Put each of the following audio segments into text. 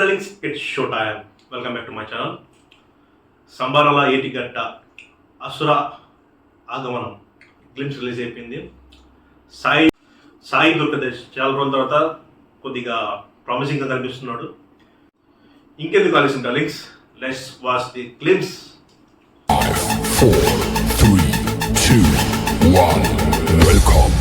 Darlings, it's show time. Welcome back to my channel. Sambarala Yetigatta Asura Aagamanam glimpse release అయిపోయింది. సాయి దుర్గదేశ్ చాలా రోజుల తర్వాత కొద్దిగా ప్రామిసింగ్గా కనిపిస్తున్నాడు. ఇంకెందుకు ఆలస్యం darlings, let's watch the glimpse. 4, 3, 2, 1, welcome.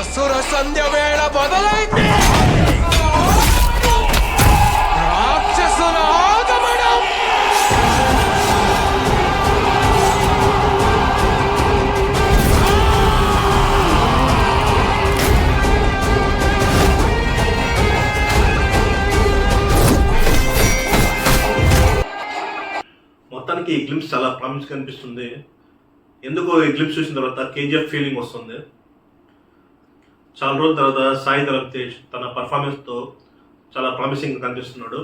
అసుర సంధ్య వేళ మొదలైంది. రాక్షసుల ఆగమనం. మొత్తానికి ఈ గ్లిమ్స్ చాలా ప్రామిసింగ్ కనిపిస్తుంది. ఎందుకో ఈ గ్లిమ్స్ చూసిన తర్వాత కేజీఎఫ్ ఫీలింగ్ వస్తుంది. చాలా రోజుల తర్వాత సాయి ధరమ్ తేజ్ తన పర్ఫార్మెన్స్తో చాలా ప్రామిసింగ్గా కనిపిస్తున్నాడు.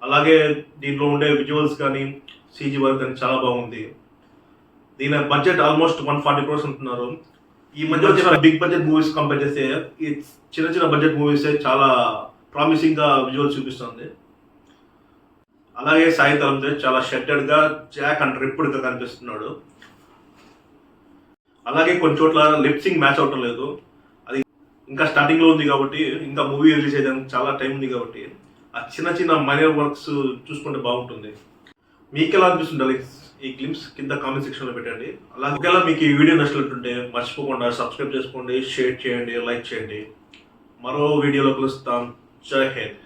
అలాగే దీంట్లో ఉండే విజువల్స్ కానీ సీజీ వర్క్ కానీ చాలా బాగుంది. దీని బడ్జెట్ ఆల్మోస్ట్ 140 crores ఉంటున్నారు. ఈ మధ్య వచ్చిన బిగ్ బడ్జెట్ మూవీస్ కంపేర్ చేస్తే ఈ చిన్న చిన్న బడ్జెట్ మూవీసే చాలా ప్రామిసింగ్గా విజువల్స్ చూపిస్తుంది. అలాగే సాయి ధరమ్ తేజ్ చాలా షెడ్డెడ్గా జాక్ అండ్ రిప్డ్గా కనిపిస్తున్నాడు. అలాగే కొన్ని చోట్ల లిప్సింగ్ మ్యాచ్ అవటం లేదు. ఇంకా స్టార్టింగ్లో ఉంది కాబట్టి, ఇంకా మూవీ రిలీజ్ అయ్యేదానికి చాలా టైం ఉంది కాబట్టి ఆ చిన్న చిన్న మైనర్ వర్క్స్ చూసుకుంటే బాగుంటుంది. మీకు ఎలా అనిపిస్తుంది ఈ గ్లిమ్స్ కింద కామెంట్ సెక్షన్లో పెట్టండి. అలాగే ఒకవేళ మీకు ఈ వీడియో నచ్చినట్టుంటే మర్చిపోకుండా సబ్స్క్రైబ్ చేసుకోండి, షేర్ చేయండి, లైక్ చేయండి. మరో వీడియోలో కలుస్తాం. జై హింద్.